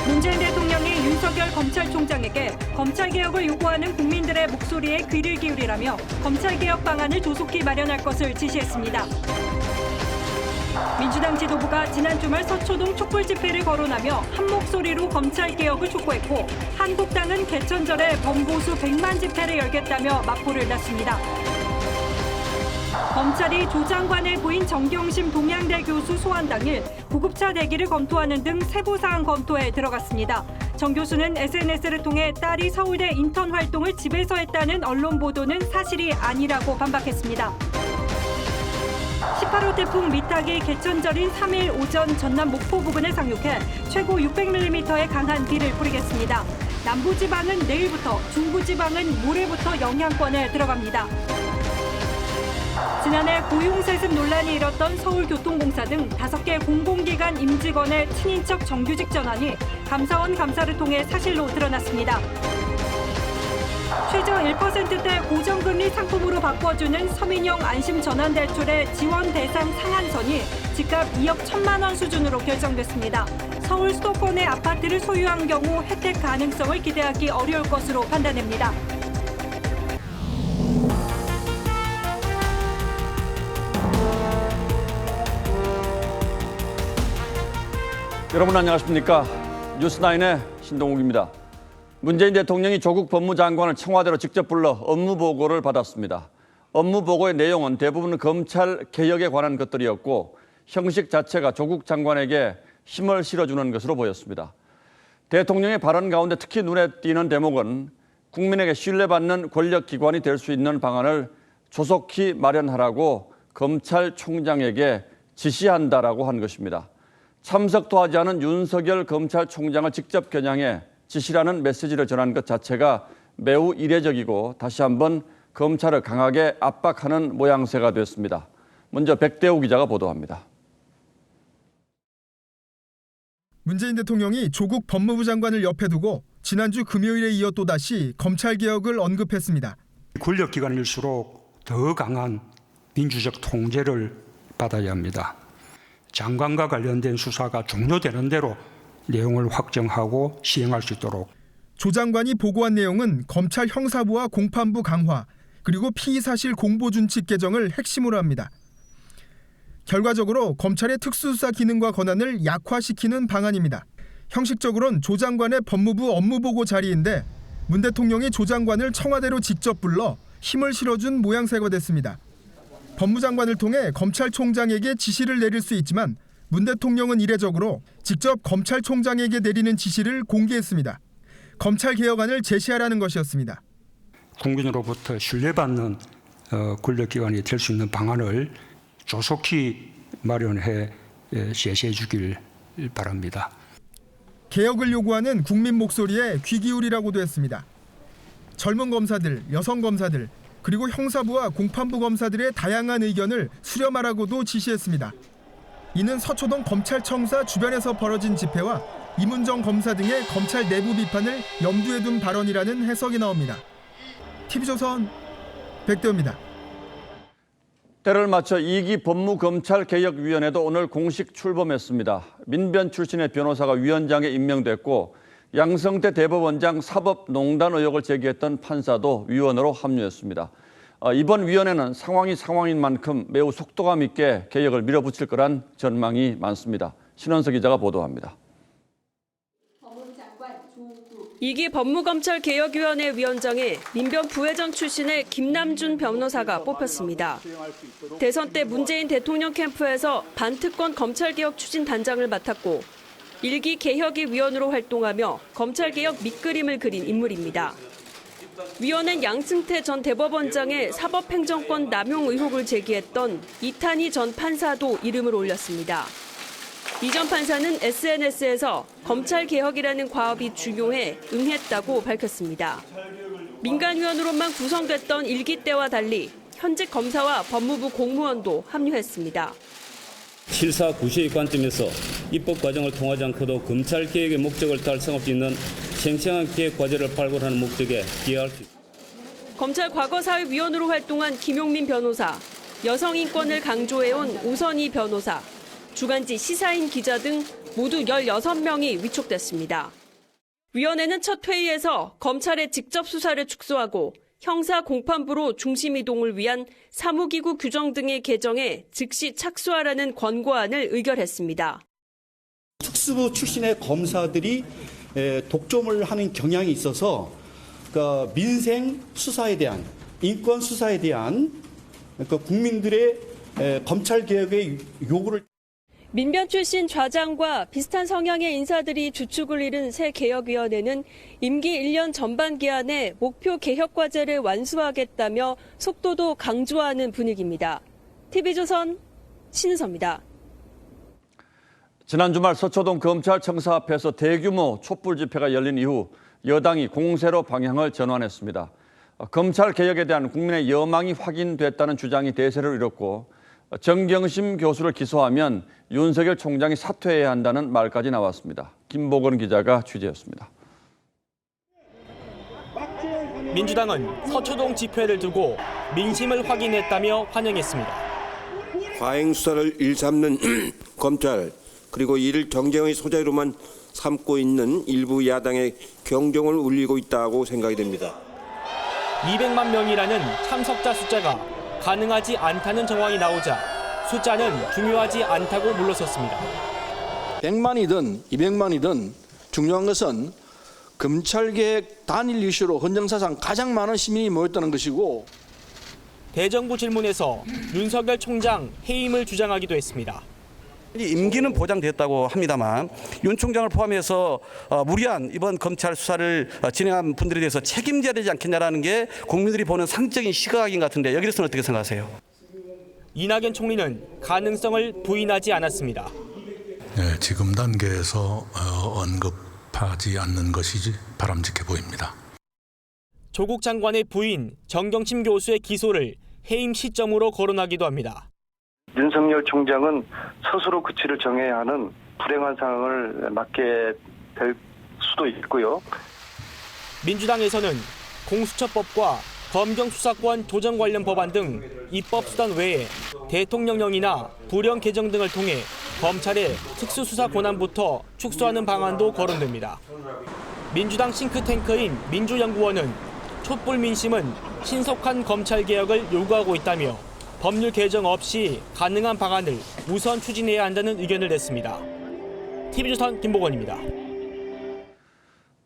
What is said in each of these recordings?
문재인 대통령이 윤석열 검찰총장에게 검찰개혁을 요구하는 국민들의 목소리에 귀를 기울이라며 검찰개혁 방안을 조속히 마련할 것을 지시했습니다. 민주당 지도부가 지난 주말 서초동 촛불 집회를 거론하며 한 목소리로 검찰개혁을 촉구했고, 한국당은 개천절에 범보수 100만 집회를 열겠다며 맞불을 놨습니다. 검찰이 조 장관을 보인 정경심 동양대 교수 소환 당일 구급차 대기를 검토하는 등 세부 사안 검토에 들어갔습니다. 정 교수는 SNS를 통해 딸이 서울대 인턴 활동을 집에서 했다는 언론 보도는 사실이 아니라고 반박했습니다. 18호 태풍 미탁이 개천절인 3일 오전 전남 목포 부근에 상륙해 최고 600mm의 강한 비를 뿌리겠습니다. 남부지방은 내일부터, 중부지방은 모레부터 영향권에 들어갑니다. 지난해 고용세습 논란이 일었던 서울교통공사 등 5개 공공기관 임직원의 친인척 정규직 전환이 감사원 감사를 통해 사실로 드러났습니다. 최저 1%대 고정금리 상품으로 바꿔주는 서민형 안심전환대출의 지원 대상 상한선이 집값 2억 1천만 원 수준으로 결정됐습니다. 서울 수도권의 아파트를 소유한 경우 혜택 가능성을 기대하기 어려울 것으로 판단됩니다. 여러분 안녕하십니까? 뉴스9의 신동욱입니다. 문재인 대통령이 조국 법무장관을 청와대로 직접 불러 업무 보고를 받았습니다. 업무 보고의 내용은 대부분 검찰 개혁에 관한 것들이었고, 형식 자체가 조국 장관에게 힘을 실어주는 것으로 보였습니다. 대통령의 발언 가운데 특히 눈에 띄는 대목은 국민에게 신뢰받는 권력기관이 될 수 있는 방안을 조속히 마련하라고 검찰총장에게 지시한다라고 한 것입니다. 참석도 하지 않은 윤석열 검찰총장을 직접 겨냥해 지시라는 메시지를 전한 것 자체가 매우 이례적이고 다시 한번 검찰을 강하게 압박하는 모양새가 됐습니다. 먼저 백대우 기자가 보도합니다. 문재인 대통령이 조국 법무부 장관을 옆에 두고 지난주 금요일에 이어 또다시 검찰개혁을 언급했습니다. 권력기관일수록 더 강한 민주적 통제를 받아야 합니다. 장관과 관련된 수사가 종료되는 대로 내용을 확정하고 시행할 수 있도록. 조 장관이 보고한 내용은 검찰 형사부와 공판부 강화, 그리고 피의사실 공보준칙 개정을 핵심으로 합니다. 결과적으로 검찰의 특수수사 기능과 권한을 약화시키는 방안입니다. 형식적으로는 조 장관의 법무부 업무보고 자리인데 문 대통령이 조 장관을 청와대로 직접 불러 힘을 실어준 모양새가 됐습니다. 법무장관을 통해 검찰총장에게 지시를 내릴 수 있지만 문 대통령은 이례적으로 직접 검찰총장에게 내리는 지시를 공개했습니다. 검찰개혁안을 제시하라는 것이었습니다. 국민으로부터 신뢰받는 권력기관이 될 수 있는 방안을 조속히 마련해 제시해 주길 바랍니다. 개혁을 요구하는 국민 목소리에 귀 기울이라고도 했습니다. 젊은 검사들, 여성 검사들, 그리고 형사부와 공판부 검사들의 다양한 의견을 수렴하라고도 지시했습니다. 이는 서초동 검찰청사 주변에서 벌어진 집회와 이문정 검사 등의 검찰 내부 비판을 염두에 둔 발언이라는 해석이 나옵니다. TV조선 백대호입니다. 때를 맞춰 2기 법무검찰개혁위원회도 오늘 공식 출범했습니다. 민변 출신의 변호사가 위원장에 임명됐고, 양성태 대법원장 사법농단 의혹을 제기했던 판사도 위원으로 합류했습니다. 이번 위원회는 상황인 만큼 매우 속도감 있게 개혁을 밀어붙일 거란 전망이 많습니다. 신원석 기자가 보도합니다. 2기 법무검찰개혁위원회 위원장에 민변 부회장 출신의 김남준 변호사가 뽑혔습니다. 대선 때 문재인 대통령 캠프에서 반특권 검찰개혁 추진 단장을 맡았고 1기 개혁위 위원으로 활동하며 검찰개혁 밑그림을 그린 인물입니다. 위원은 양승태 전 대법원장의 사법행정권 남용 의혹을 제기했던 이탄희 전 판사도 이름을 올렸습니다. 이 전 판사는 SNS에서 검찰개혁이라는 과업이 중요해 응했다고 밝혔습니다. 민간위원으로만 구성됐던 1기 때와 달리 현직 검사와 법무부 공무원도 합류했습니다. 7사 9시의 관점에서 입법 과정을 통하지 않고도 검찰개혁의 목적을 달성할 수 있는 생생한 개혁 과제를 발굴하는 목적에 기여할 수 있습니다. 검찰 과거사회위원으로 활동한 김용민 변호사, 여성 인권을 강조해온 오선희 변호사, 주간지 시사인 기자 등 모두 16명이 위촉됐습니다. 위원회는 첫 회의에서 검찰의 직접 수사를 축소하고 형사 공판부로 중심 이동을 위한 사무기구 규정 등의 개정에 즉시 착수하라는 권고안을 의결했습니다. 특수부 출신의 검사들이 독점을 하는 경향이 있어서 그러니까 민생 수사에 대한 인권 수사에 대한 그러니까 국민들의 검찰 개혁의 요구를 민변 출신 좌장과 비슷한 성향의 인사들이 주축을 이룬 새 개혁위원회는 임기 1년 전반 기한에 목표 개혁 과제를 완수하겠다며 속도도 강조하는 분위기입니다. TV조선 신은서입니다. 지난 주말 서초동 검찰청사 앞에서 대규모 촛불 집회가 열린 이후 여당이 공세로 방향을 전환했습니다. 검찰 개혁에 대한 국민의 여망이 확인됐다는 주장이 대세를 이뤘고 정경심 교수를 기소하면 윤석열 총장이 사퇴해야 한다는 말까지 나왔습니다. 김보건 기자가 취재했습니다. 민주당은 서초동 집회를 두고 민심을 확인했다며 환영했습니다. 과잉 수사를 일삼는 검찰 그리고 이를 경쟁의 소재로만 삼고 있는 일부 야당의 경종을 울리고 있다고 생각이 됩니다. 200만 명이라는 참석자 숫자가 가능하지 않다는 정황이 나오자 숫자는 중요하지 않다고 물러섰습니다. 100만이든 200만이든 중요한 것은 검찰개혁 단일 이슈로 헌정사상 가장 많은 시민이 모였다는 것이고 대정부 질문에서 윤석열 총장 해임을 주장하기도 했습니다. 임기는 보장됐다고 합니다만 윤 총장을 포함해서 무리한 이번 검찰 수사를 진행한 분들에 대해서 책임져야 되지 않겠냐라는 게 국민들이 보는 상적인 시각인 것 같은데 여기에 대해서는 어떻게 생각하세요? 이낙연 총리는 가능성을 부인하지 않았습니다. 네, 지금 단계에서 언급하지 않는 것이 바람직해 보입니다. 조국 장관의 부인 정경심 교수의 기소를 해임 시점으로 거론하기도 합니다. 윤석열 총장은 스스로 그치를 정해야 하는 불행한 상황을 맞게 될 수도 있고요. 민주당에서는 공수처법과 검경수사권 조정 관련 법안 등 입법수단 외에 대통령령이나 불령 개정 등을 통해 검찰의 특수수사 권한부터 축소하는 방안도 거론됩니다. 민주당 싱크탱크인 민주연구원은 촛불 민심은 신속한 검찰개혁을 요구하고 있다며 법률 개정 없이 가능한 방안을 우선 추진해야 한다는 의견을 냈습니다. TV조선 김보건입니다.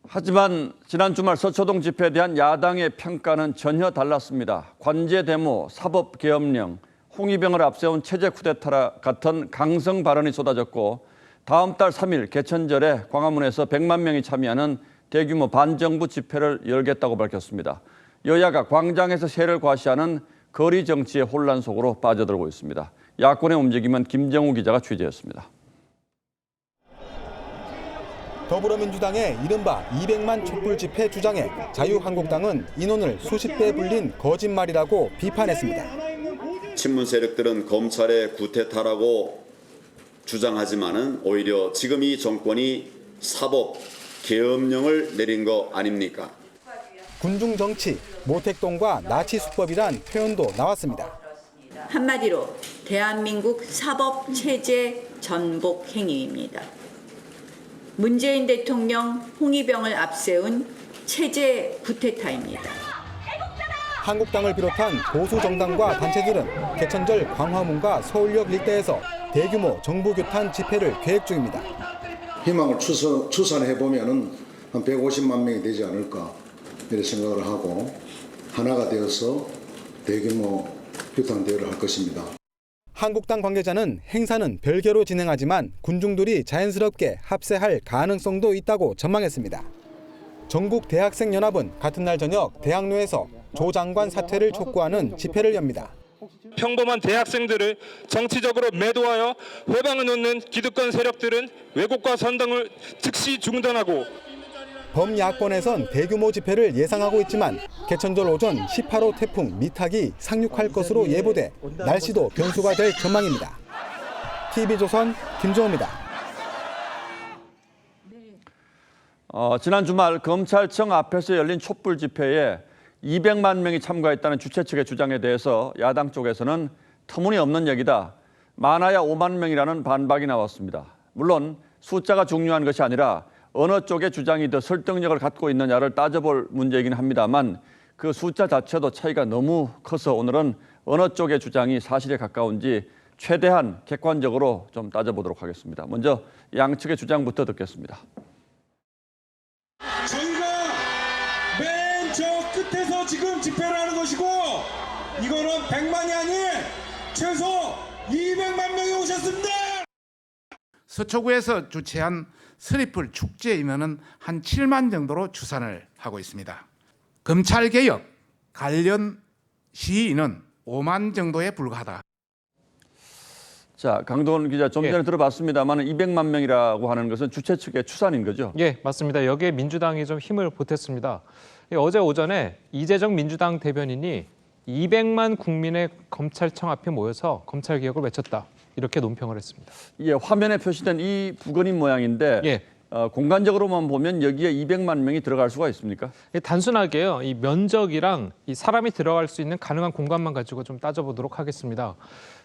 하지만 지난 주말 서초동 집회에 대한 야당의 평가는 전혀 달랐습니다. 관제 데모, 사법개혁령, 홍위병을 앞세운 체제 쿠데타 같은 강성 발언이 쏟아졌고 다음 달 3일 개천절에 광화문에서 100만 명이 참여하는 대규모 반정부 집회를 열겠다고 밝혔습니다. 여야가 광장에서 세를 과시하는 거리 정치의 혼란 속으로 빠져들고 있습니다. 야권의 움직임은 김정우 기자가 취재했습니다. 더불어민주당의 이른바 200만 촛불 집회 주장에 자유한국당은 인원을 수십 배 불린 거짓말이라고 비판했습니다. 친문 세력들은 검찰의 구태타라고 주장하지만은 오히려 지금 이 정권이 사법 계엄령을 내린 거 아닙니까? 군중 정치, 모택동과 나치 수법이란 표현도 나왔습니다. 한마디로 대한민국 사법 체제 전복 행위입니다. 문재인 대통령 홍위병을 앞세운 체제 쿠데타입니다. 한국당을 비롯한 보수 정당과 단체들은 개천절 광화문과 서울역 일대에서 대규모 정부 규탄 집회를 계획 중입니다. 희망을 추산해 보면은 한 150만 명이 되지 않을까 이렇게 생각을 하고 하나가 되어서 대규모 규탄 대회를 할 것입니다. 한국당 관계자는 행사는 별개로 진행하지만 군중들이 자연스럽게 합세할 가능성도 있다고 전망했습니다. 전국 대학생연합은 같은 날 저녁 대학로에서 조 장관 사퇴를 촉구하는 집회를 엽니다. 평범한 대학생들을 정치적으로 매도하여 회방을 놓는 기득권 세력들은 왜곡과 선동을 즉시 중단하고 범야권에선 대규모 집회를 예상하고 있지만 개천절 오전 18호 태풍 미탁이 상륙할 것으로 예보돼 날씨도 변수가 될 전망입니다. TV조선 김정우입니다. 지난 주말 검찰청 앞에서 열린 촛불 집회에 200만 명이 참가했다는 주최 측의 주장에 대해서 야당 쪽에서는 터무니없는 얘기다, 많아야 5만 명이라는 반박이 나왔습니다. 물론 숫자가 중요한 것이 아니라 어느 쪽의 주장이 더 설득력을 갖고 있느냐를 따져볼 문제이긴 합니다만 그 숫자 자체도 차이가 너무 커서 오늘은 어느 쪽의 주장이 사실에 가까운지 최대한 객관적으로 좀 따져보도록 하겠습니다. 먼저 양측의 주장부터 듣겠습니다. 저희가 맨 저 끝에서 지금 집회를 하는 것이고 이거는 100만이 아닌 최소 200만 명이 오셨습니다. 서초구에서 주최한 서리풀 축제 인원은 한 7만 정도로 추산을 하고 있습니다. 검찰개혁 관련 시인은 5만 정도에 불과하다. 자, 강동원 기자 좀 전에 들어봤습니다만 200만 명이라고 하는 것은 주최 측의 추산인 거죠? 예, 맞습니다. 여기에 민주당이 좀 힘을 보탰습니다. 어제 오전에 이재정 민주당 대변인이 200만 국민의 검찰청 앞에 모여서 검찰개혁을 외쳤다. 이렇게 논평을 했습니다. 예, 화면에 표시된 이 부근인 모양인데 공간적으로만 보면 여기에 200만 명이 들어갈 수가 있습니까? 단순하게요. 이 면적이랑 이 사람이 들어갈 수 있는 가능한 공간만 가지고 좀 따져보도록 하겠습니다.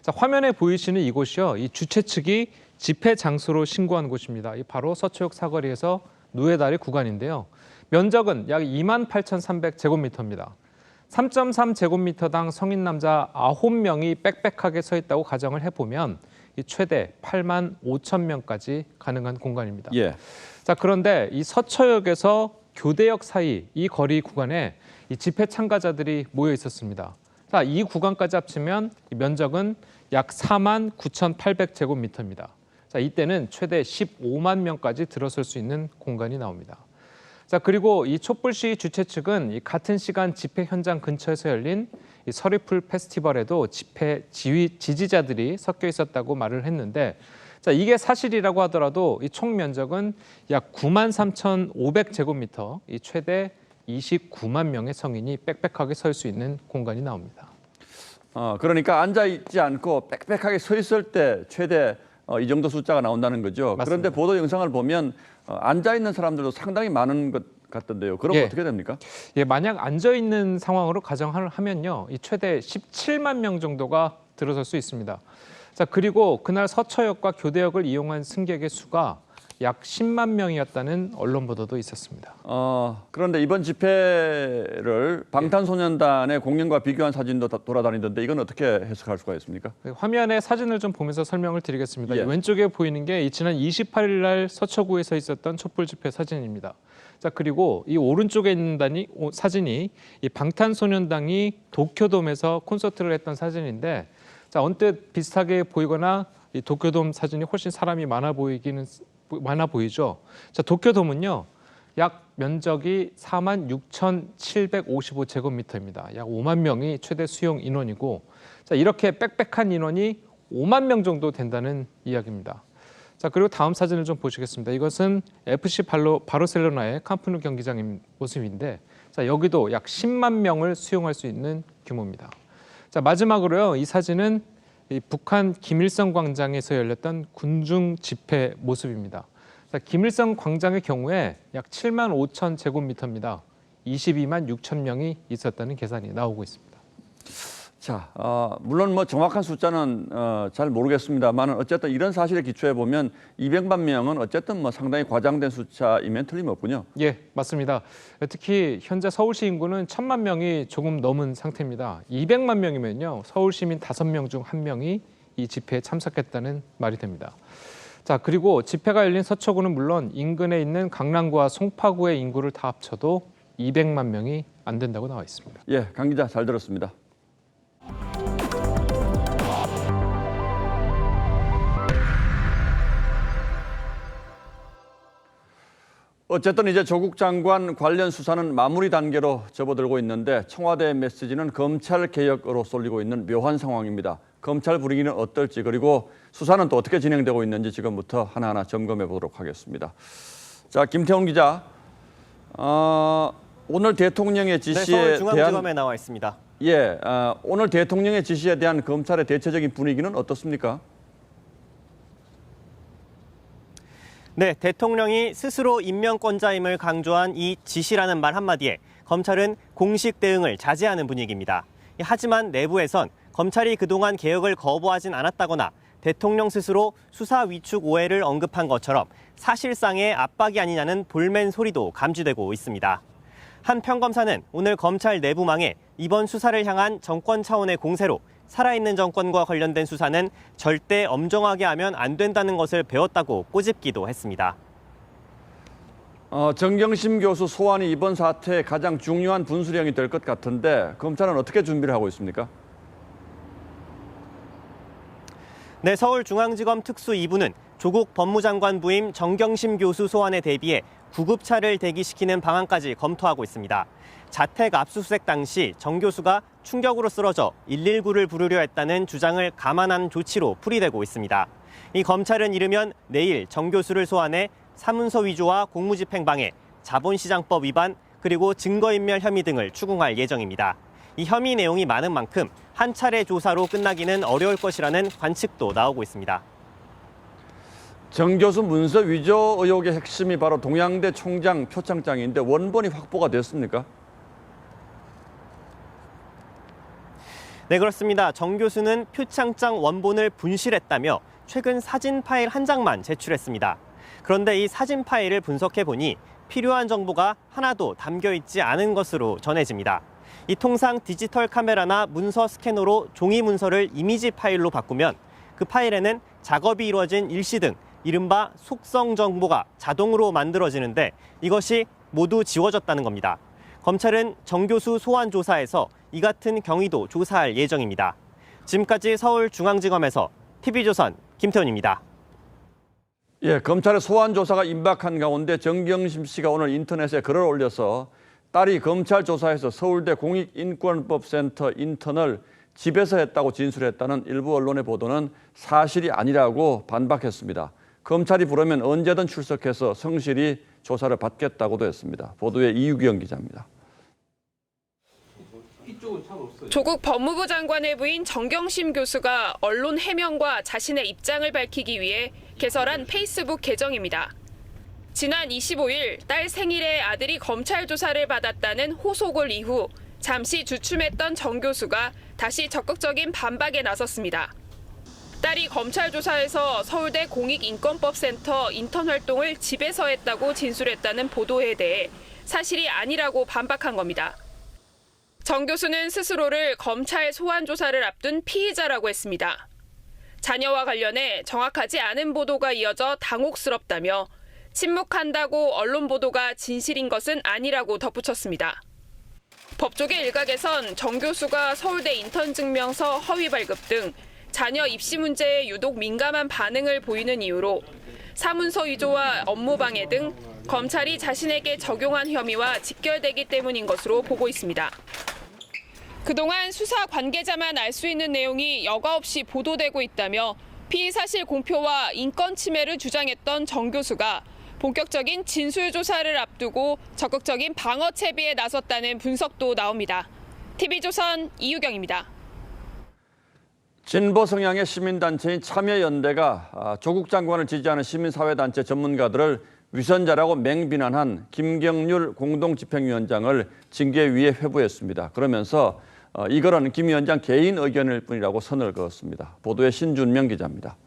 자, 화면에 보이시는 이곳이요. 이 주최 측이 집회 장소로 신고한 곳입니다. 이 바로 서초역 사거리에서 누에다리 구간인데요. 면적은 약 28,300제곱미터입니다. 3.3제곱미터당 성인 남자 9명이 빽빽하게 서 있다고 가정을 해보면 이 최대 8만 5천 명까지 가능한 공간입니다. 예. 자, 그런데 이 서초역에서 교대역 사이 이 거리 구간에 이 집회 참가자들이 모여 있었습니다. 자, 이 구간까지 합치면 이 면적은 약 4만 9,800제곱미터입니다. 자, 이때는 최대 15만 명까지 들어설 수 있는 공간이 나옵니다. 자, 그리고 이 촛불 시위 주최 측은 이 같은 시간 집회 현장 근처에서 열린 이 서리풀 페스티벌에도 집회 지지자들이 섞여 있었다고 말을 했는데, 자, 이게 사실이라고 하더라도 이 총 면적은 약 93,500제곱미터, 이 최대 29만 명의 성인이 빽빽하게 설 수 있는 공간이 나옵니다. 그러니까 앉아 있지 않고 빽빽하게 서 있을 때 최대 이 정도 숫자가 나온다는 거죠. 맞습니다. 그런데 보도 영상을 보면 앉아 있는 사람들도 상당히 많은 것 같던데요. 그럼 어떻게 됩니까? 예, 만약 앉아 있는 상황으로 가정을 하면요, 이 최대 17만 명 정도가 들어설 수 있습니다. 자, 그리고 그날 서초역과 교대역을 이용한 승객의 수가 약 10만 명이었다는 언론 보도도 있었습니다. 그런데 이번 집회를 방탄소년단의 공연과 비교한 사진도 돌아다니던데 이건 어떻게 해석할 수가 있습니까? 화면에 사진을 좀 보면서 설명을 드리겠습니다. 예. 왼쪽에 보이는 게 지난 28일 날 서초구에서 있었던 촛불 집회 사진입니다. 자, 그리고 이 오른쪽에 있는 사진이 이 방탄소년단이 도쿄돔에서 콘서트를 했던 사진인데, 자, 언뜻 비슷하게 보이거나 이 도쿄돔 사진이 훨씬 사람이 많아 보이죠. 자, 도쿄돔은요, 약 면적이 46,755제곱미터입니다. 약 5만 명이 최대 수용 인원이고, 자, 이렇게 빽빽한 인원이 5만 명 정도 된다는 이야기입니다. 자, 그리고 다음 사진을 좀 보시겠습니다. 이것은 FC 바르셀로나의 캄프누 경기장의 모습인데, 자, 여기도 약 10만 명을 수용할 수 있는 규모입니다. 자, 마지막으로요, 이 사진은 이 북한 김일성 광장에서 열렸던 군중 집회 모습입니다. 자, 김일성 광장의 경우에 약 7만 5천 제곱미터입니다. 22만 6천 명이 있었다는 계산이 나오고 있습니다. 자, 물론 뭐 정확한 숫자는 잘 모르겠습니다만 어쨌든 이런 사실에 기초해 보면 200만 명은 어쨌든 뭐 상당히 과장된 숫자이면 틀림없군요. 예, 맞습니다. 특히 현재 서울시 인구는 1,000만 명이 조금 넘은 상태입니다. 200만 명이면요, 서울 시민 5명 중 1명이 이 집회에 참석했다는 말이 됩니다. 자, 그리고 집회가 열린 서초구는 물론 인근에 있는 강남구와 송파구의 인구를 다 합쳐도 200만 명이 안 된다고 나와 있습니다. 예, 강 기자 잘 들었습니다. 어쨌든 이제 조국 장관 관련 수사는 마무리 단계로 접어들고 있는데 청와대의 메시지는 검찰 개혁으로 쏠리고 있는 묘한 상황입니다. 검찰 분위기는 어떨지, 그리고 수사는 또 어떻게 진행되고 있는지 지금부터 하나하나 점검해 보도록 하겠습니다. 자, 김태훈 기자, 오늘 대통령의 지시에 서울중앙지검에 나와 있습니다. 예, 오늘 대통령의 지시에 대한 검찰의 대체적인 분위기는 어떻습니까? 네, 대통령이 스스로 임명권자임을 강조한 이 지시라는 말 한마디에 검찰은 공식 대응을 자제하는 분위기입니다. 하지만 내부에선 검찰이 그동안 개혁을 거부하진 않았다거나 대통령 스스로 수사 위축 오해를 언급한 것처럼 사실상의 압박이 아니냐는 볼멘 소리도 감지되고 있습니다. 한 평검사는 오늘 검찰 내부망에 이번 수사를 향한 정권 차원의 공세로 살아있는 정권과 관련된 수사는 절대 엄정하게 하면 안 된다는 것을 배웠다고 꼬집기도 했습니다. 정경심 교수 소환이 이번 사태의 가장 중요한 분수령이 될 것 같은데 검찰은 어떻게 준비를 하고 있습니까? 네, 서울중앙지검 특수 2부는 조국 법무장관 부임 정경심 교수 소환에 대비해 구급차를 대기시키는 방안까지 검토하고 있습니다. 자택 압수수색 당시 정 교수가 충격으로 쓰러져 119를 부르려 했다는 주장을 감안한 조치로 풀이되고 있습니다. 이 검찰은 이르면 내일 정 교수를 소환해 사문서 위조와 공무집행방해, 자본시장법 위반, 그리고 증거인멸 혐의 등을 추궁할 예정입니다. 이 혐의 내용이 많은 만큼 한 차례 조사로 끝나기는 어려울 것이라는 관측도 나오고 있습니다. 정 교수 문서 위조 의혹의 핵심이 바로 동양대 총장 표창장인데 원본이 확보가 됐습니까? 네, 그렇습니다. 정 교수는 표창장 원본을 분실했다며 최근 사진 파일 한 장만 제출했습니다. 그런데 이 사진 파일을 분석해 보니 필요한 정보가 하나도 담겨 있지 않은 것으로 전해집니다. 이 통상 디지털 카메라나 문서 스캐너로 종이 문서를 이미지 파일로 바꾸면 그 파일에는 작업이 이루어진 일시 등 이른바 속성 정보가 자동으로 만들어지는데 이것이 모두 지워졌다는 겁니다. 검찰은 정 교수 소환 조사에서 이 같은 경위도 조사할 예정입니다. 지금까지 서울중앙지검에서 TV조선 김태훈입니다. 예, 검찰의 소환 조사가 임박한 가운데 정경심 씨가 오늘 인터넷에 글을 올려서 딸이 검찰 조사에서 서울대 공익인권법센터 인턴을 집에서 했다고 진술했다는 일부 언론의 보도는 사실이 아니라고 반박했습니다. 검찰이 부르면 언제든 출석해서 성실히 조사를 받겠다고도 했습니다. 보도에 이유경 기자입니다. 조국 법무부 장관의 부인 정경심 교수가 언론 해명과 자신의 입장을 밝히기 위해 개설한 페이스북 계정입니다. 지난 25일 딸 생일에 아들이 검찰 조사를 받았다는 호소글 이후 잠시 주춤했던 정 교수가 다시 적극적인 반박에 나섰습니다. 딸이 검찰 조사에서 서울대 공익인권법센터 인턴 활동을 집에서 했다고 진술했다는 보도에 대해 사실이 아니라고 반박한 겁니다. 정 교수는 스스로를 검찰 소환 조사를 앞둔 피의자라고 했습니다. 자녀와 관련해 정확하지 않은 보도가 이어져 당혹스럽다며 침묵한다고 언론 보도가 진실인 것은 아니라고 덧붙였습니다. 법조계 일각에선 정 교수가 서울대 인턴 증명서 허위 발급 등 자녀 입시 문제에 유독 민감한 반응을 보이는 이유로 사문서 위조와 업무 방해 등 검찰이 자신에게 적용한 혐의와 직결되기 때문인 것으로 보고 있습니다. 그동안 수사 관계자만 알 수 있는 내용이 여과 없이 보도되고 있다며 피의사실 공표와 인권 침해를 주장했던 정 교수가 본격적인 진술 조사를 앞두고 적극적인 방어 채비에 나섰다는 분석도 나옵니다. TV조선 이유경입니다. 진보 성향의 시민단체인 참여연대가 조국 장관을 지지하는 시민사회단체 전문가들을 위선자라고 맹비난한 김경률 공동집행위원장을 징계위에 회부했습니다. 그러면서 이 글은 김 위원장 개인 의견일 뿐이라고 선을 그었습니다. 보도에 신준명 기자입니다.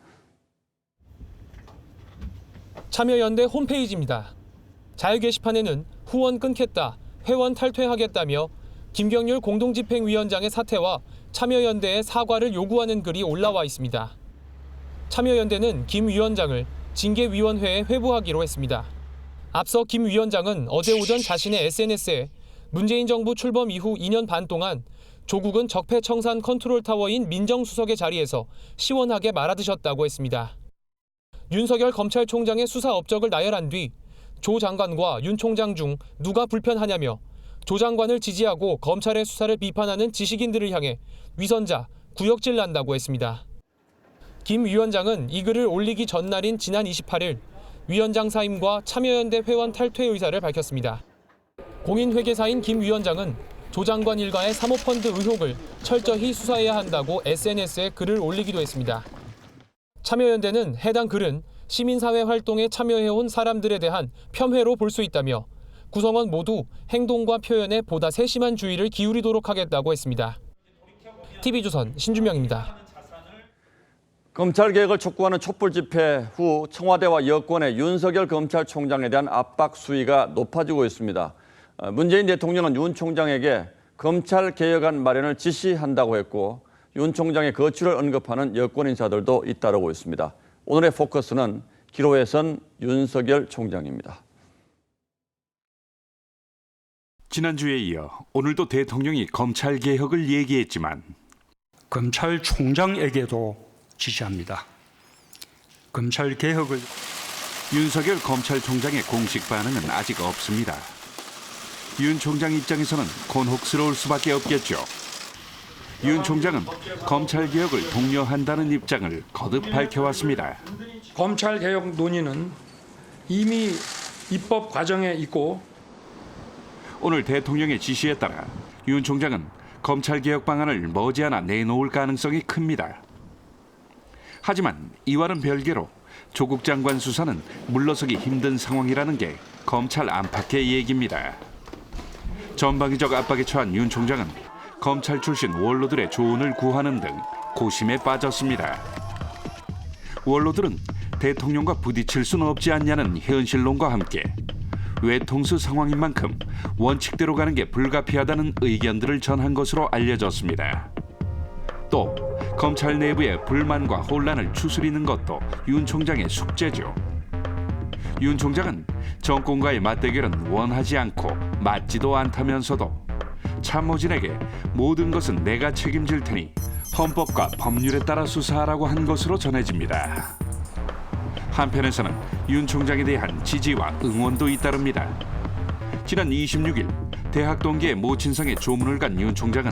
참여연대 홈페이지입니다. 자유 게시판에는 후원 끊겠다, 회원 탈퇴하겠다며 김경률 공동집행위원장의 사퇴와 참여연대의 사과를 요구하는 글이 올라와 있습니다. 참여연대는 김 위원장을 징계위원회에 회부하기로 했습니다. 앞서 김 위원장은 어제 오전 자신의 SNS에 문재인 정부 출범 이후 2년 반 동안 조국은 적폐청산 컨트롤타워인 민정수석의 자리에서 시원하게 말아드셨다고 했습니다. 윤석열 검찰총장의 수사 업적을 나열한 뒤 조 장관과 윤 총장 중 누가 불편하냐며 조 장관을 지지하고 검찰의 수사를 비판하는 지식인들을 향해 위선자, 구역질 난다고 했습니다. 김 위원장은 이 글을 올리기 전날인 지난 28일 위원장 사임과 참여연대 회원 탈퇴 의사를 밝혔습니다. 공인회계사인 김 위원장은 조 장관 일가의 사모펀드 의혹을 철저히 수사해야 한다고 SNS에 글을 올리기도 했습니다. 참여연대는 해당 글은 시민사회 활동에 참여해온 사람들에 대한 폄훼로 볼 수 있다며 구성원 모두 행동과 표현에 보다 세심한 주의를 기울이도록 하겠다고 했습니다. TV조선 신준명입니다. 검찰개혁을 촉구하는 촛불 집회 후 청와대와 여권의 윤석열 검찰총장에 대한 압박 수위가 높아지고 있습니다. 문재인 대통령은 윤 총장에게 검찰개혁안 마련을 지시한다고 했고 윤 총장의 거취를 언급하는 여권 인사들도 잇따르고 있습니다. 오늘의 포커스는 기로에 선 윤석열 총장입니다. 지난주에 이어 오늘도 대통령이 검찰개혁을 얘기했지만 검찰총장에게도 지시합니다. 검찰개혁을 윤석열 검찰총장의 공식 반응은 아직 없습니다. 윤 총장 입장에서는 곤혹스러울 수밖에 없겠죠. 윤 총장은 검찰개혁을 독려한다는 입장을 거듭 밝혀왔습니다. 검찰개혁 논의는 이미 입법 과정에 있고 오늘 대통령의 지시에 따라 윤 총장은 검찰개혁 방안을 머지않아 내놓을 가능성이 큽니다. 하지만 이와는 별개로 조국 장관 수사는 물러서기 힘든 상황이라는 게 검찰 안팎의 얘기입니다. 전방위적 압박에 처한 윤 총장은 검찰 출신 원로들의 조언을 구하는 등 고심에 빠졌습니다. 원로들은 대통령과 부딪힐 수는 없지 않냐는 현실론과 함께 외통수 상황인 만큼 원칙대로 가는 게 불가피하다는 의견들을 전한 것으로 알려졌습니다. 또 검찰 내부의 불만과 혼란을 추스리는 것도 윤 총장의 숙제죠. 윤 총장은 정권과의 맞대결은 원하지 않고 맞지도 않다면서도 참모진에게 모든 것은 내가 책임질 테니 헌법과 법률에 따라 수사하라고 한 것으로 전해집니다. 한편에서는 윤 총장에 대한 지지와 응원도 잇따릅니다. 지난 26일 대학 동기의 모친상에 조문을 간 윤 총장은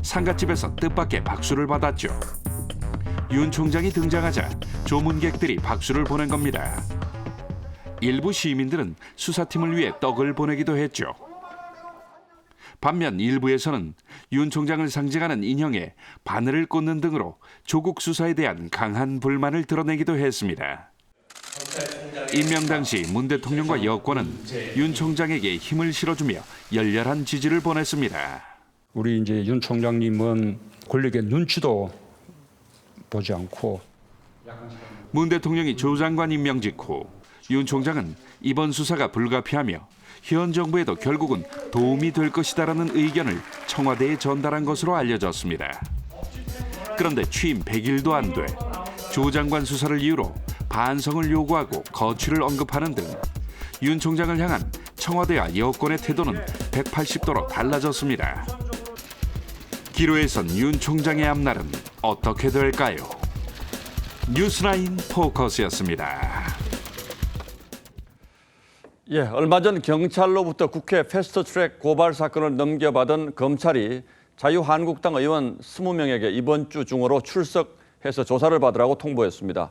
상갓집에서 뜻밖의 박수를 받았죠. 윤 총장이 등장하자 조문객들이 박수를 보낸 겁니다. 일부 시민들은 수사팀을 위해 떡을 보내기도 했죠. 반면 일부에서는 윤 총장을 상징하는 인형에 바늘을 꽂는 등으로 조국 수사에 대한 강한 불만을 드러내기도 했습니다. 임명 당시 문 대통령과 여권은 윤 총장에게 힘을 실어주며 열렬한 지지를 보냈습니다. 우리 이제 윤 총장님은 권력의 눈치도 보지 않고 문 대통령이 조 장관 임명 직후 윤 총장은 이번 수사가 불가피하며 현 정부에도 결국은 도움이 될 것이다라는 의견을 청와대에 전달한 것으로 알려졌습니다. 그런데 취임 100일도 안 돼 조 장관 수사를 이유로 반성을 요구하고 거취를 언급하는 등 윤 총장을 향한 청와대와 여권의 태도는 180도로 달라졌습니다. 기로에선 윤 총장의 앞날은 어떻게 될까요? 뉴스나인 포커스였습니다. 예, 얼마 전 경찰로부터 국회 패스트트랙 고발 사건을 넘겨받은 검찰이 자유한국당 의원 20명에게 이번 주 중으로 출석해서 조사를 받으라고 통보했습니다.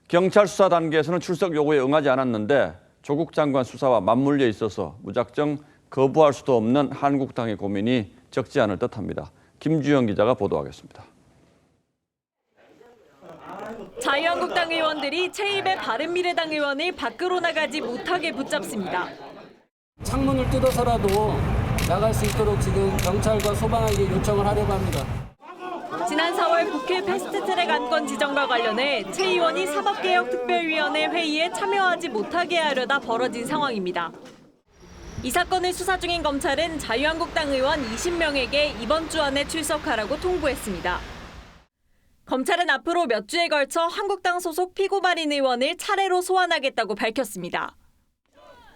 경찰 수사 단계에서는 출석 요구에 응하지 않았는데 조국 장관 수사와 맞물려 있어서 무작정 거부할 수도 없는 한국당의 고민이 적지 않을 듯합니다. 김주영 기자가 보도하겠습니다. 자유한국당 의원들이 최입의 바른미래당 의원을 밖으로 나가지 못하게 붙잡습니다. 창문을 뜯어서라도 나갈 수 있도록 지금 경찰과 소방에게 요청을 하려고 합니다. 지난 4월 국회 패스트트랙 안건 지정과 관련해 최 의원이 사법개혁특별위원회 회의에 참여하지 못하게 하려다 벌어진 상황입니다. 이 사건을 수사 중인 검찰은 자유한국당 의원 20명에게 이번 주 안에 출석하라고 통보했습니다. 검찰은 앞으로 몇 주에 걸쳐 한국당 소속 피고발인 의원을 차례로 소환하겠다고 밝혔습니다.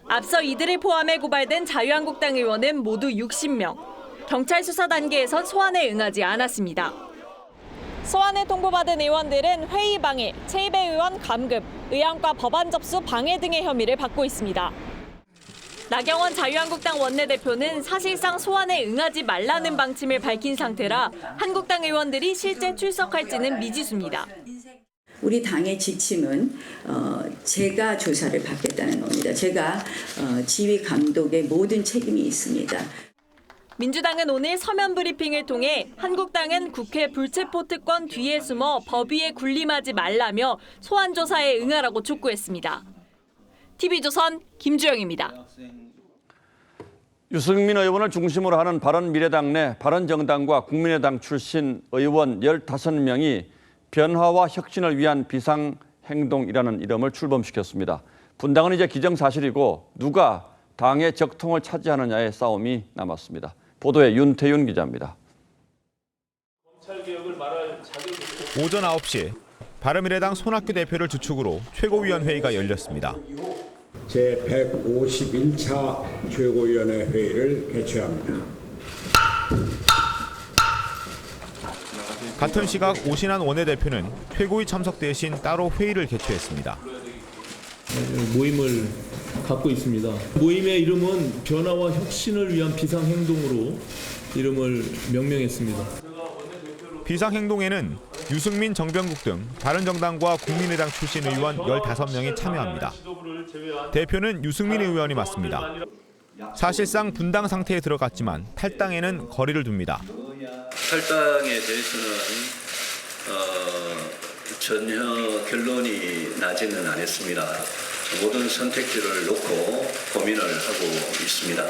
앞서 이들을 포함해 고발된 자유한국당 의원은 모두 60명. 경찰 수사 단계에선 소환에 응하지 않았습니다. 소환에 통보받은 의원들은 회의 방해, 최입의 의원 감금, 의안과 법안 접수 방해 등의 혐의를 받고 있습니다. 나경원 자유한국당 원내대표는 사실상 소환에 응하지 말라는 방침을 밝힌 상태라 한국당 의원들이 실제 출석할지는 미지수입니다. 우리 당의 지침은 제가 조사를 받겠다는 겁니다. 제가 지휘 감독의 모든 책임이 있습니다. 민주당은 오늘 서면 브리핑을 통해 한국당은 국회 불체포 특권 뒤에 숨어 법 위에 군림하지 말라며 소환 조사에 응하라고 촉구했습니다. TV조선 김주영입니다. 유승민 의원을 중심으로 하는 바른미래당 내 바른정당과 국민의당 출신 의원 15명이 변화와 혁신을 위한 비상행동이라는 이름을 출범시켰습니다. 분당은 이제 기정사실이고 누가 당의 적통을 차지하느냐의 싸움이 남았습니다. 보도에 윤태윤 기자입니다. 오전 9시 바른미래당 손학규 대표를 주축으로 최고위원회의가 열렸습니다. 제151차 최고위원회 회의를 개최합니다. 같은 시각 오신환 원내대표는 최고위 참석 대신 따로 회의를 개최했습니다. 모임을 갖고 있습니다. 모임의 이름은 변화와 혁신을 위한 비상행동으로 이름을 명명했습니다. 비상행동에는 유승민, 정병국 등 바른정당과 국민의당 출신 의원 15명이 참여합니다. 대표는 유승민 의원이 맡습니다. 사실상 분당 상태에 들어갔지만 탈당에는 거리를 둡니다. 탈당에 대해서는 전혀 결론이 나지는 않았습니다. 모든 선택지를 놓고 고민을 하고 있습니다.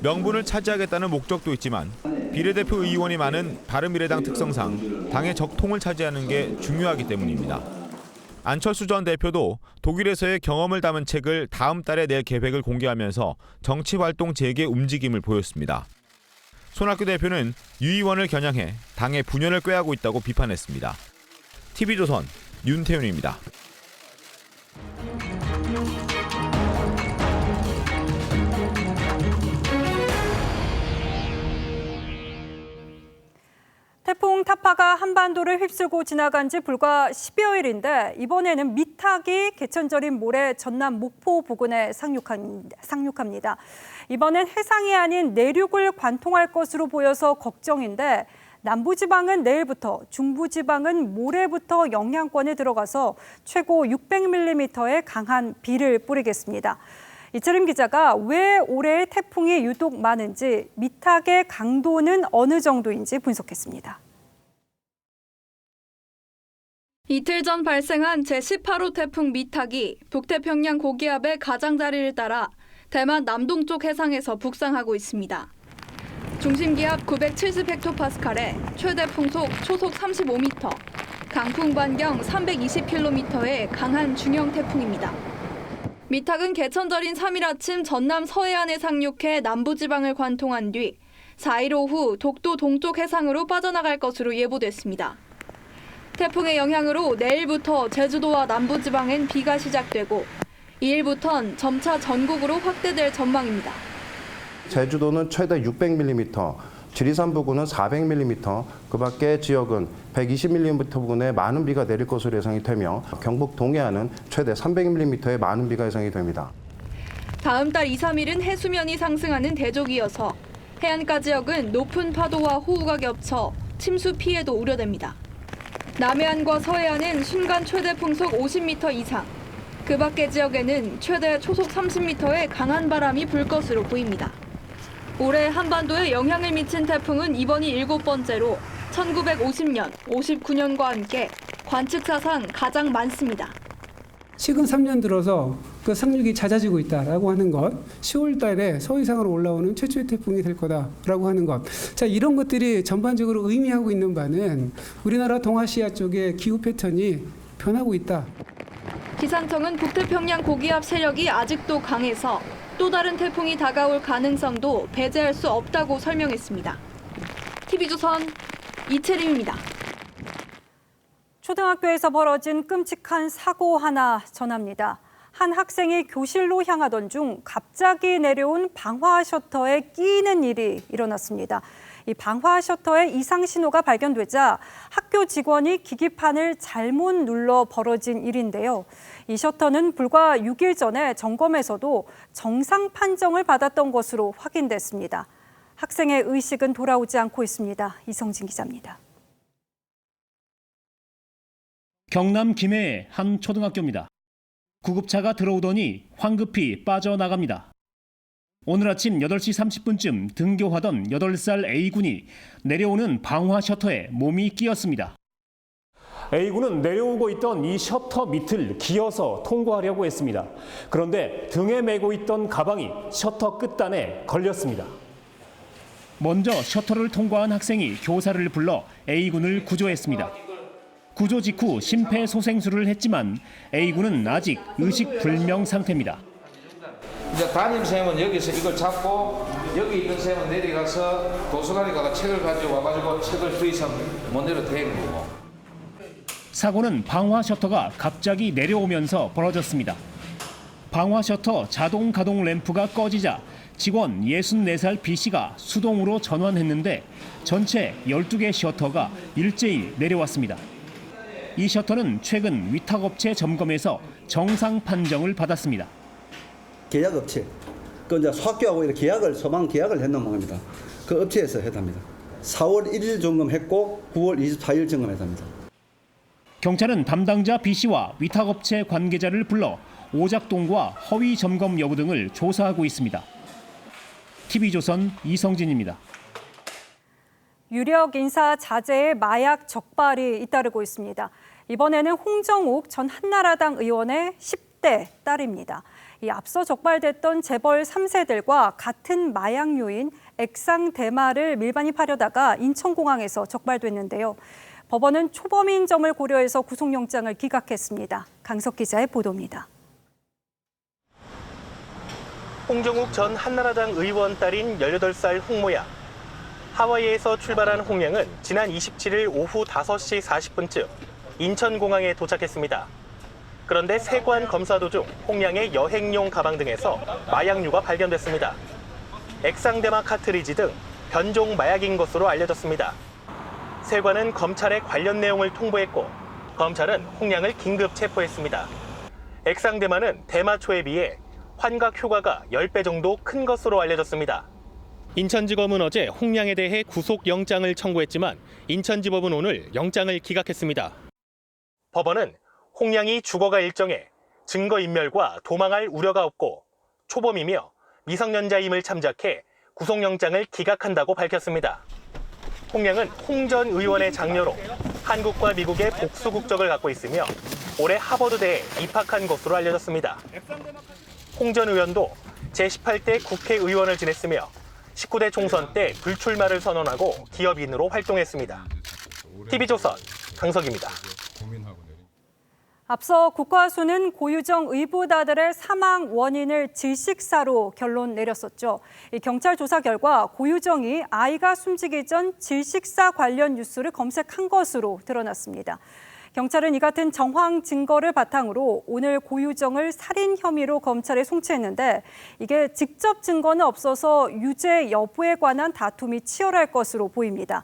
명분을 차지하겠다는 목적도 있지만 비례대표 의원이 많은 바른미래당 특성상 당의 적통을 차지하는 게 중요하기 때문입니다. 안철수 전 대표도 독일에서의 경험을 담은 책을 다음 달에 낼 계획을 공개하면서 정치활동 재개 움직임을 보였습니다. 손학규 대표는 유 의원을 겨냥해 당의 분열을 꾀하고 있다고 비판했습니다. TV조선 윤태윤입니다. 태풍 타파가 한반도를 휩쓸고 지나간 지 불과 10여일인데 이번에는 미탁이 개천절인 모레 전남 목포 부근에 상륙합니다. 이번엔 해상이 아닌 내륙을 관통할 것으로 보여서 걱정인데 남부지방은 내일부터, 중부지방은 모레부터 영향권에 들어가서 최고 600mm의 강한 비를 뿌리겠습니다. 이철임 기자가 왜 올해 태풍이 유독 많은지, 미탁의 강도는 어느 정도인지 분석했습니다. 이틀 전 발생한 제18호 태풍 미탁이 북태평양 고기압의 가장자리를 따라 대만 남동쪽 해상에서 북상하고 있습니다. 중심기압 970헥토파스칼에 최대 풍속 초속 35m, 강풍 반경 320km의 강한 중형 태풍입니다. 미탁은 개천절인 3일 아침 전남 서해안에 상륙해 남부지방을 관통한 뒤 4일 오후 독도 동쪽 해상으로 빠져나갈 것으로 예보됐습니다. 태풍의 영향으로 내일부터 제주도와 남부지방엔 비가 시작되고 2일부터는 점차 전국으로 확대될 전망입니다. 제주도는 최대 600mm, 지리산 부근은 400mm, 그 밖의 지역은 120mm 부근에 많은 비가 내릴 것으로 예상이 되며 경북 동해안은 최대 300mm의 많은 비가 예상이 됩니다. 다음 달 2, 3일은 해수면이 상승하는 대족이어서 해안가 지역은 높은 파도와 호우가 겹쳐 침수 피해도 우려됩니다. 남해안과 서해안은 순간 최대 풍속 50m 이상, 그 밖의 지역에는 최대 초속 30m의 강한 바람이 불 것으로 보입니다. 올해 한반도에 영향을 미친 태풍은 이번이 7번째로 1950년, 59년과 함께 관측사상 가장 많습니다. 최근 3년 들어서 그 상륙이 잦아지고 있다라고 하는 것, 10월 달에 서해상으로 올라오는 최초의 태풍이 될 거다라고 하는 것. 자, 이런 것들이 전반적으로 의미하고 있는 바는 우리나라 동아시아 쪽의 기후 패턴이 변하고 있다. 기상청은 북태평양 고기압 세력이 아직도 강해서 또 다른 태풍이 다가올 가능성도 배제할 수 없다고 설명했습니다. TV조선 이채림입니다. 초등학교에서 벌어진 끔찍한 사고 하나 전합니다. 한 학생이 교실로 향하던 중 갑자기 내려온 방화 셔터에 끼이는 일이 일어났습니다. 이 방화 셔터에 이상 신호가 발견되자 학교 직원이 기기판을 잘못 눌러 벌어진 일인데요. 이 셔터는 불과 6일 전에 점검에서도 정상 판정을 받았던 것으로 확인됐습니다. 학생의 의식은 돌아오지 않고 있습니다. 이성진 기자입니다. 경남 김해의 한 초등학교입니다. 구급차가 들어오더니 황급히 빠져나갑니다. 오늘 아침 8시 30분쯤 등교하던 8살 A군이 내려오는 방화 셔터에 몸이 끼었습니다. A군은 내려오고 있던 이 셔터 밑을 기어서 통과하려고 했습니다. 그런데 등에 메고 있던 가방이 셔터 끝단에 걸렸습니다. 먼저 셔터를 통과한 학생이 교사를 불러 A군을 구조했습니다. 구조 직후 심폐소생술을 했지만 A군은 아직 의식불명 상태입니다. 이제 담임 쌤은 여기서 이걸 잡고 여기 있는 쌤은 내려가서 도서관에 가서 책을 가져와가지고 책을 더 이상 못 내려 대는 거고. 사고는 방화 셔터가 갑자기 내려오면서 벌어졌습니다. 방화 셔터 자동 가동 램프가 꺼지자 직원 64살 B씨가 수동으로 전환했는데 전체 12개 셔터가 일제히 내려왔습니다. 이 셔터는 최근 위탁업체 점검에서 정상 판정을 받았습니다. 계약업체, 그 이제 소학교하고 이렇게 소방 계약을 했는 겁니다. 그 업체에서 해답니다. 4월 1일 점검했고 9월 24일 점검했답니다. 경찰은 담당자 B씨와 위탁업체 관계자를 불러 오작동과 허위 점검 여부 등을 조사하고 있습니다. TV조선 이성진입니다. 유력 인사 자제의 마약 적발이 잇따르고 있습니다. 이번에는 홍정욱 전 한나라당 의원의 10대 딸입니다. 이 앞서 적발됐던 재벌 3세들과 같은 마약류인 액상대마를 밀반입하려다가 인천공항에서 적발됐는데요. 법원은 초범인 점을 고려해서 구속영장을 기각했습니다. 강석 기자의 보도입니다. 홍정욱 전 한나라당 의원 딸인 18살 홍모양. 하와이에서 출발한 홍양은 지난 27일 오후 5시 40분쯤 인천공항에 도착했습니다. 그런데 세관 검사 도중 홍양의 여행용 가방 등에서 마약류가 발견됐습니다. 액상대마 카트리지 등 변종 마약인 것으로 알려졌습니다. 세관은 검찰에 관련 내용을 통보했고 검찰은 홍양을 긴급 체포했습니다. 액상대마는 대마초에 비해 환각 효과가 10배 정도 큰 것으로 알려졌습니다. 인천지검은 어제 홍양에 대해 구속영장을 청구했지만 인천지법은 오늘 영장을 기각했습니다. 법원은 홍양이 주거가 일정해 증거인멸과 도망할 우려가 없고 초범이며 미성년자임을 참작해 구속영장을 기각한다고 밝혔습니다. 홍양은 홍 전 의원의 장녀로 한국과 미국의 복수 국적을 갖고 있으며 올해 하버드대에 입학한 것으로 알려졌습니다. 홍 전 의원도 제18대 국회의원을 지냈으며 19대 총선 때 불출마를 선언하고 기업인으로 활동했습니다. TV조선 강석입니다. 앞서 국과수는 고유정 의붓아들의 사망 원인을 질식사로 결론 내렸었죠. 이 경찰 조사 결과 고유정이 아이가 숨지기 전 질식사 관련 뉴스를 검색한 것으로 드러났습니다. 경찰은 이 같은 정황 증거를 바탕으로 오늘 고유정을 살인 혐의로 검찰에 송치했는데 이게 직접 증거는 없어서 유죄 여부에 관한 다툼이 치열할 것으로 보입니다.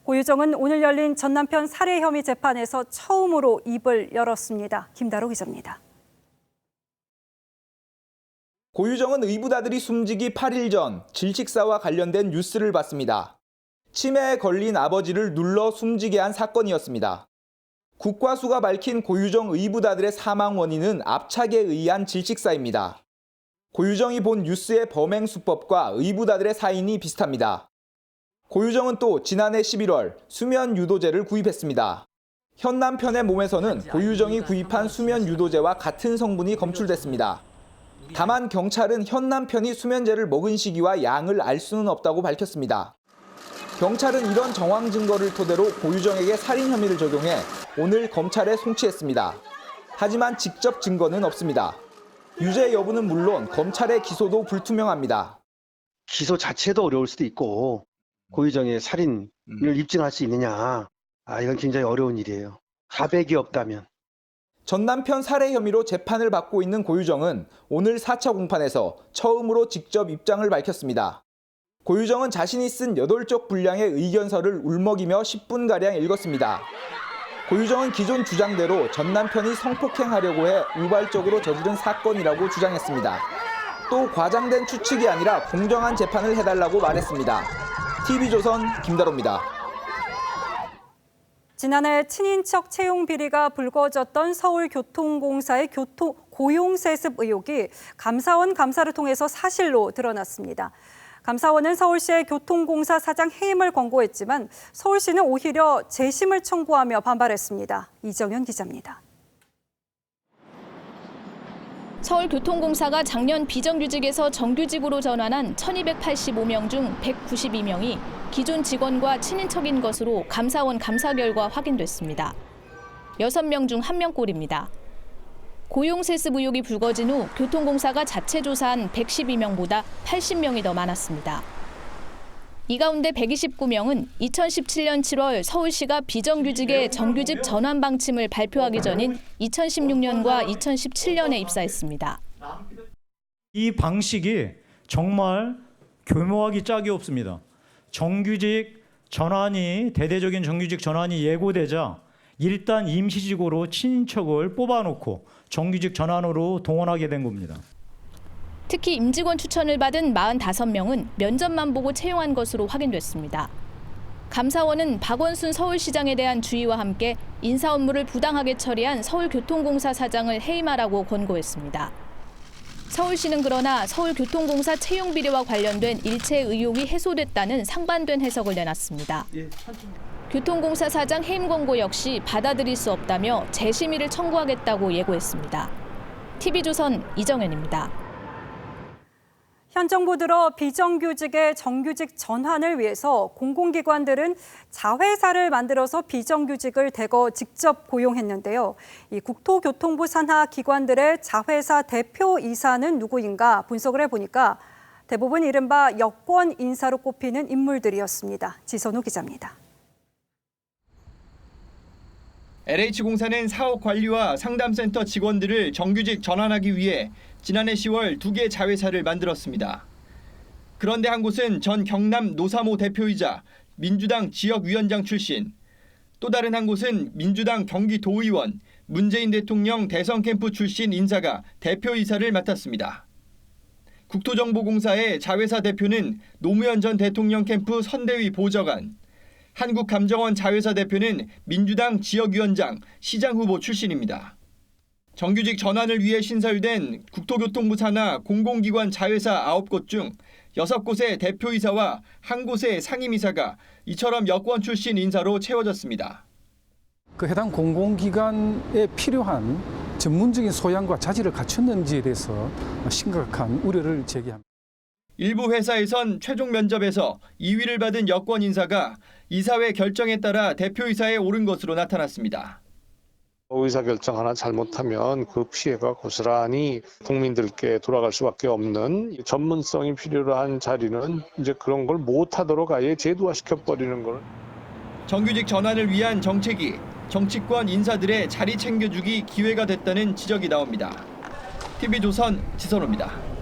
고유정은 오늘 열린 전 남편 살해 혐의 재판에서 처음으로 입을 열었습니다. 김다로 기자입니다. 고유정은 의붓아들이 숨지기 8일 전 질식사와 관련된 뉴스를 봤습니다. 치매에 걸린 아버지를 눌러 숨지게 한 사건이었습니다. 국과수가 밝힌 고유정 의붓아들의 사망 원인은 압착에 의한 질식사입니다. 고유정이 본 뉴스의 범행 수법과 의붓아들의 사인이 비슷합니다. 고유정은 또 지난해 11월 수면 유도제를 구입했습니다. 현 남편의 몸에서는 고유정이 구입한 수면 유도제와 같은 성분이 검출됐습니다. 다만 경찰은 현 남편이 수면제를 먹은 시기와 양을 알 수는 없다고 밝혔습니다. 경찰은 이런 정황 증거를 토대로 고유정에게 살인 혐의를 적용해 오늘 검찰에 송치했습니다. 하지만 직접 증거는 없습니다. 유죄 여부는 물론 검찰의 기소도 불투명합니다. 기소 자체도 어려울 수도 있고 고유정의 살인을 입증할 수 있느냐. 이건 굉장히 어려운 일이에요. 자백이 없다면. 전 남편 살해 혐의로 재판을 받고 있는 고유정은 오늘 4차 공판에서 처음으로 직접 입장을 밝혔습니다. 고유정은 자신이 쓴 8쪽 분량의 의견서를 울먹이며 10분가량 읽었습니다. 고유정은 기존 주장대로 전 남편이 성폭행하려고 해 우발적으로 저지른 사건이라고 주장했습니다. 또 과장된 추측이 아니라 공정한 재판을 해달라고 말했습니다. TV조선 김다로입니다. 지난해 친인척 채용 비리가 불거졌던 서울교통공사의 고용세습 의혹이 감사원 감사를 통해서 사실로 드러났습니다. 감사원은 서울시의 교통공사 사장 해임을 권고했지만 서울시는 오히려 재심을 청구하며 반발했습니다. 이정현 기자입니다. 서울교통공사가 작년 비정규직에서 정규직으로 전환한 1,285명 중 192명이 기존 직원과 친인척인 것으로 감사원 감사 결과 확인됐습니다. 6명 중 1명꼴입니다. 고용세습 의혹이 불거진 후 교통공사가 자체 조사한 112명보다 80명이 더 많았습니다. 이 가운데 129명은 2017년 7월 서울시가 비정규직의 정규직 전환 방침을 발표하기 전인 2016년과 2017년에 입사했습니다. 이 방식이 정말 교묘하기 짝이 없습니다. 정규직 전환이 대대적인 정규직 전환이 예고되자 일단 임시직으로 친인척을 뽑아놓고 정규직 전환으로 동원하게 된 겁니다. 특히 임직원 추천을 받은 45명은 면접만 보고 채용한 것으로 확인됐습니다. 감사원은 박원순 서울시장에 대한 주의와 함께 인사 업무를 부당하게 처리한 서울교통공사 사장을 해임하라고 권고했습니다. 서울시는 그러나 서울교통공사 채용 비리와 관련된 일체 의혹이 해소됐다는 상반된 해석을 내놨습니다. 교통공사 사장 해임 권고 역시 받아들일 수 없다며 재심의를 청구하겠다고 예고했습니다. TV조선 이정현입니다. 현 정부 들어 비정규직의 정규직 전환을 위해서 공공기관들은 자회사를 만들어서 비정규직을 대거 직접 고용했는데요. 이 국토교통부 산하 기관들의 자회사 대표이사는 누구인가 분석을 해보니까 대부분 이른바 여권 인사로 꼽히는 인물들이었습니다. 지선우 기자입니다. LH공사는 사업 관리와 상담센터 직원들을 정규직 전환하기 위해 지난해 10월 2개 자회사를 만들었습니다. 그런데 한 곳은 전 경남 노사모 대표이자 민주당 지역위원장 출신, 또 다른 한 곳은 민주당 경기도의원, 문재인 대통령 대선 캠프 출신 인사가 대표이사를 맡았습니다. 국토정보공사의 자회사 대표는 노무현 전 대통령 캠프 선대위 보좌관, 한국감정원 자회사 대표는 민주당 지역위원장, 시장 후보 출신입니다. 정규직 전환을 위해 신설된 국토교통부 산하 공공기관 자회사 9곳 중 6곳의 대표이사와 1곳의 상임이사가 이처럼 여권 출신 인사로 채워졌습니다. 그 해당 공공기관에 필요한 전문적인 소양과 자질을 갖췄는지에 대해서 심각한 우려를 제기합니다. 일부 회사에선 최종 면접에서 2위를 받은 여권 인사가 이사회 결정에 따라 대표이사에 오른 것으로 나타났습니다. 의사결정 하나 잘못하면 그 피해가 고스란히 국민들께 돌아갈 수밖에 없는 전문성이 필요로 한 자리는 이제 그런 걸 못하도록 아예 제도화시켜버리는 걸. 정규직 전환을 위한 정책이 정치권 인사들의 자리 챙겨주기 기회가 됐다는 지적이 나옵니다. TV조선 지선호입니다.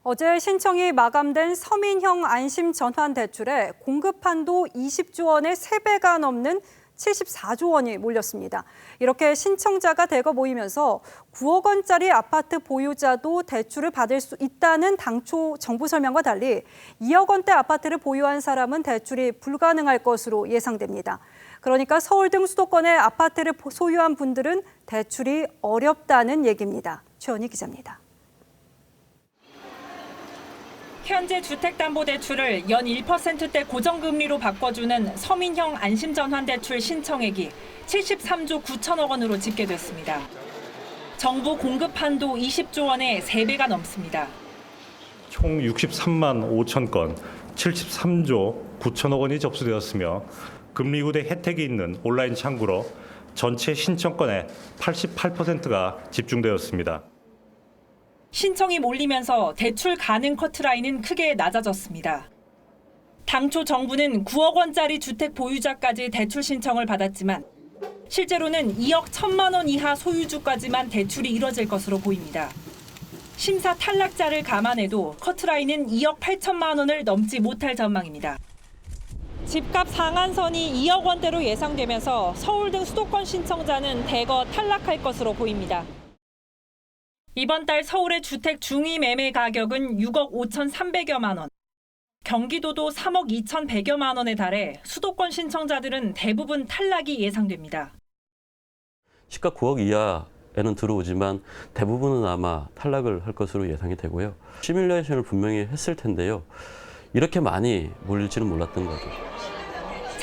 어제 신청이 마감된 서민형 안심전환대출에 공급 한도 20조 원의 3배가 넘는 74조 원이 몰렸습니다. 이렇게 신청자가 대거 모이면서 9억 원짜리 아파트 보유자도 대출을 받을 수 있다는 당초 정부 설명과 달리 2억 원대 아파트를 보유한 사람은 대출이 불가능할 것으로 예상됩니다. 그러니까 서울 등 수도권의 아파트를 소유한 분들은 대출이 어렵다는 얘기입니다. 최원희 기자입니다. 현재 주택담보대출을 연 1%대 고정금리로 바꿔주는 서민형 안심전환대출 신청액이 73조 9천억 원으로 집계됐습니다. 정부 공급 한도 20조 원의 3배가 넘습니다. 총 63만 5천 건, 73조 9천억 원이 접수되었으며 금리구대 혜택이 있는 온라인 창구로 전체 신청건의 88%가 집중되었습니다. 신청이 몰리면서 대출 가능 커트라인은 크게 낮아졌습니다. 당초 정부는 9억 원짜리 주택 보유자까지 대출 신청을 받았지만 실제로는 2억 1천만 원 이하 소유주까지만 대출이 이뤄질 것으로 보입니다. 심사 탈락자를 감안해도 커트라인은 2억 8천만 원을 넘지 못할 전망입니다. 집값 상한선이 2억 원대로 예상되면서 서울 등 수도권 신청자는 대거 탈락할 것으로 보입니다. 이번 달 서울의 주택 중위 매매 가격은 6억 5,300여만 원, 경기도도 3억 2,100여만 원에 달해 수도권 신청자들은 대부분 탈락이 예상됩니다. 시가 9억 이하에는 들어오지만 대부분은 아마 탈락을 할 것으로 예상이 되고요. 시뮬레이션을 분명히 했을 텐데요. 이렇게 많이 몰릴지는 몰랐던 거죠.